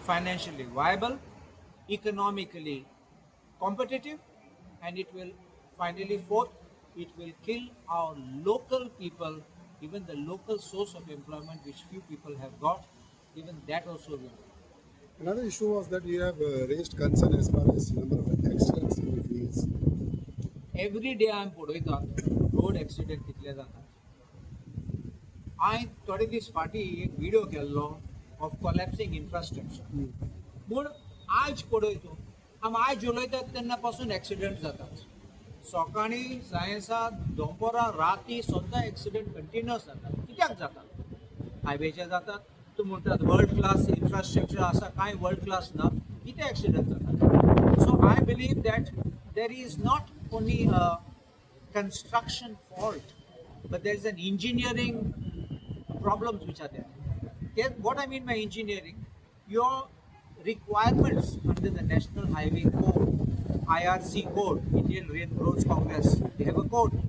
financially viable, economically competitive, and it will finally, fourth, it will kill our local people, even the local source of employment which few people have got, even that also will. Another issue was that you have raised concern as far as number of accidents in the fields. Every day I am पळयतात road accident कितले जातात. हांवें थोडे दीस फाटीं एक video केल्लो of collapsing infrastructure. पूण आयज पळयतो आयज उलयतात तेन्ना पासून एक्सिडेंट जातात. सकाळीं सायन्सात दनपारां राती सुद्दां एक्सिडेंट कंटिन्युअस जातात. कित्याक जातात? हायवेचे जातात. तूं म्हणटात वर्ल्ड क्लास इन्फ्रास्ट्रक्चर आसा, कांय वर्ल्ड क्लास ना, कितें एक्सिडेंट जातात? So I believe that there is not only a construction fault, but there is an engineering problems which are there. What I mean by engineering, your requirements under the National Highway Code, IRC code, Indian Railroads Congress, they have a code,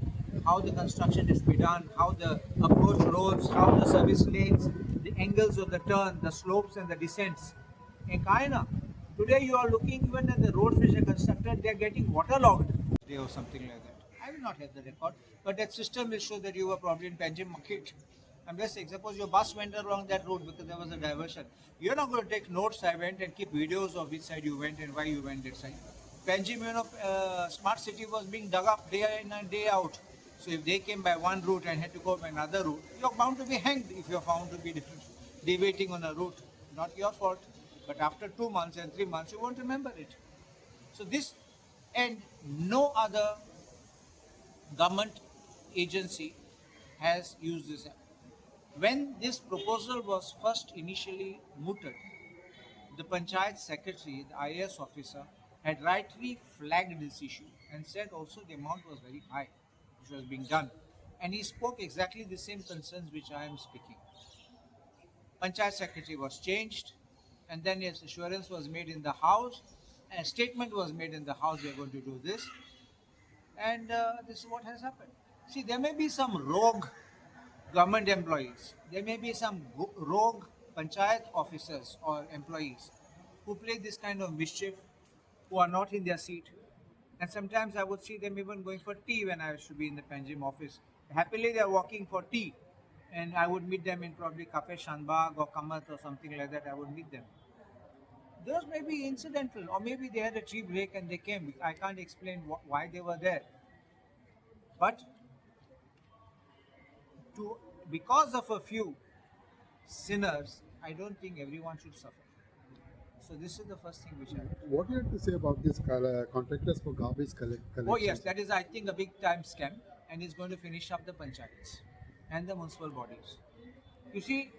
how the construction is to be done, how the approach roads, how the service lanes, the angles of the turn, the slopes and the descents. In Kaina, today you are looking even at the roads which are constructed, they are getting waterlogged or something like that. I will not have the record, but that system will show that you were probably in Panjim market. I'm just saying, suppose your bus went along that road because there was a diversion. You're not going to take notes. I went and keep videos of which side you went and why you went that side. Panjim, smart city was being dug up day in and day out. So if they came by one route and had to go by another route, you're bound to be hanged if you're found to be deviating on a route. Not your fault. But after 2 months and 3 months, you won't remember it. So this, and no other government agency has used this app. When this proposal was first initially mooted, the Panchayat Secretary, the IAS officer, had rightly flagged this issue and said also the amount was very high which was being done. And he spoke exactly the same concerns which I am speaking. Panchayat Secretary was changed, and then his assurance was made in the House, and a statement was made in the House, we are going to do this. And this is what has happened. See, there may be some rogue government employees, there may be some rogue panchayat officers or employees who play this kind of mischief, who are not in their seat. And sometimes I would see them even going for tea when I used to be in the Panjim office. Happily, they are walking for tea, and I would meet them in probably Cafe Shanbag or Kamat or something like that. I would meet them. Those may be incidental, or maybe they had a tea break and they came. I can't explain why they were there. But because of a few sinners, I don't think everyone should suffer. So this is the first thing which I would. What do you have to say about these contractors for garbage collection? Oh yes, that is, I think, a big time scam, and it's going to finish up the panchayats and the municipal bodies. You see,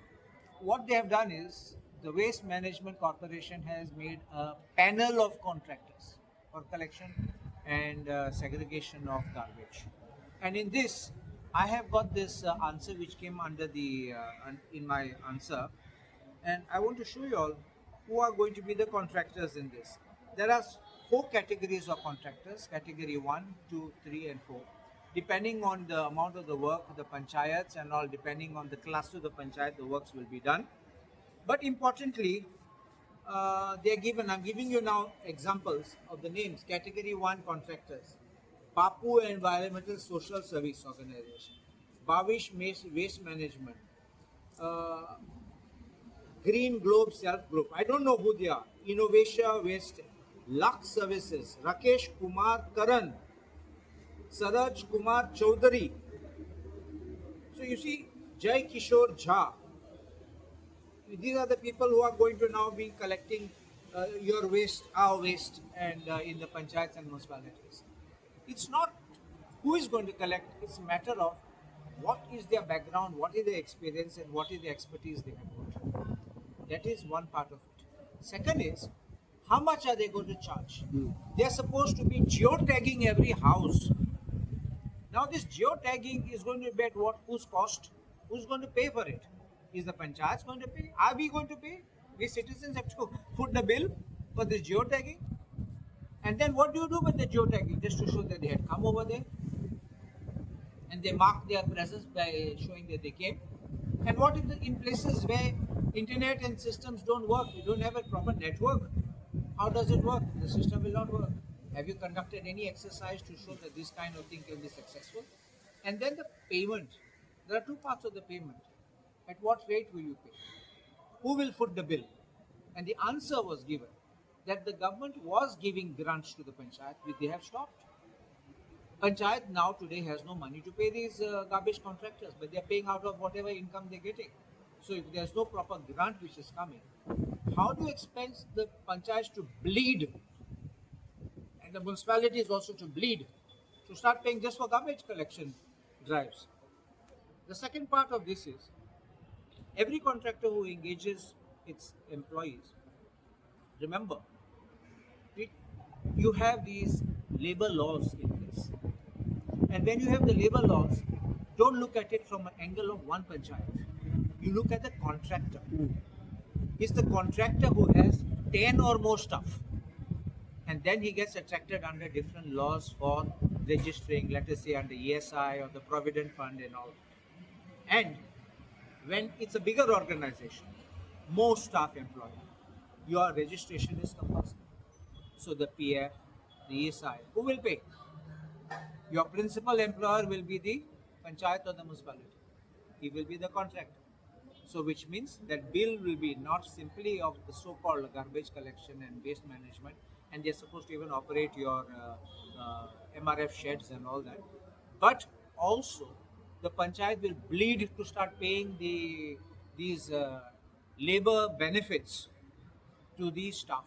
what they have done is, the Waste Management Corporation has made a panel of contractors for collection and segregation of garbage. And in this, I have got this answer which came under the in my answer, and I want to show you all who are going to be the contractors in this. There are 4 categories of contractors: category 1, 2, 3, and 4. Depending on the amount of the work, the panchayats and all, depending on the class of the panchayat, the works will be done. But importantly, they are given, I'm giving you now examples of the names. Category 1 contractors: Papu Environmental Social Service Organization, Bavish Waste Management, Green Globe Self Group, I don't know who they are, Innovation Waste, Lux Services, Rakesh Kumar Karan, Saraj Kumar Chaudhary. So you see, Jai Kishore Jha. These are the people who are going to now be collecting your waste, our waste, and in the panchayats and municipalities. It's not who is going to collect, it's a matter of what is their background, what is their experience, and what is the expertise they have got. That is one part of it. Second is, how much are they going to charge? They are supposed to be geotagging every house. Now this geotagging is going to be at what, whose cost? Who's going to pay for it? Is the panchayats going to pay? Are we going to pay? We citizens have to foot the bill for this geotagging. And then what do you do with the geotagging? Just to show that they had come over there. And they mark their presence by showing that they came. And what if in places where Internet and systems don't work. You don't have a proper network. How does it work? The system will not work. Have you conducted any exercise to show that this kind of thing can be successful? And then the payment. There are two parts of the payment. At what rate will you pay? Who will foot the bill? And the answer was given that the government was giving grants to the panchayat, which they have stopped. Panchayat now today has no money to pay these garbage contractors, but they are paying out of whatever income they're getting. So if there's no proper grant which is coming, how do you expect the panchayats to bleed and the municipalities also to bleed to start paying just for garbage collection drives? The second part of this is every contractor who engages its employees, remember, you have these labor laws in place. And when you have the labor laws, don't look at it from an angle of one panchayat. You look at the contractor. It's the contractor who has 10 or more staff. And then he gets attracted under different laws for registering, let us say under ESI or the Provident Fund and all. And when it's a bigger organization, more staff employed, your registration is compulsory. So the PF, the ESI, who will pay? Your principal employer will be the panchayat or the municipality. He will be the contractor. So which means that bill will be not simply of the so-called garbage collection and waste management, and they're supposed to even operate your MRF sheds and all that, but also the panchayat will bleed to start paying these labor benefits to these staff.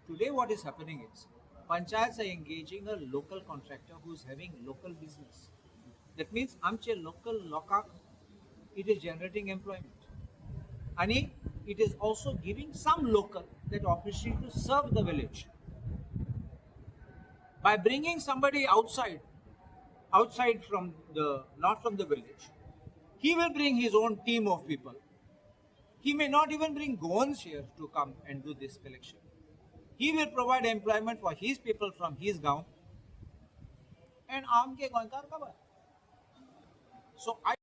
Today what is happening is panchayats are engaging a local contractor who's having local business. That means amche local lokak, it is generating employment. And it is also giving some local that opportunity to serve the village. By bringing somebody outside from the, not from the village, he will bring his own team of people. He may not even bring Goans here to come and do this collection. He will provide employment for his people from his gaon and aam ke goinkar cover. So I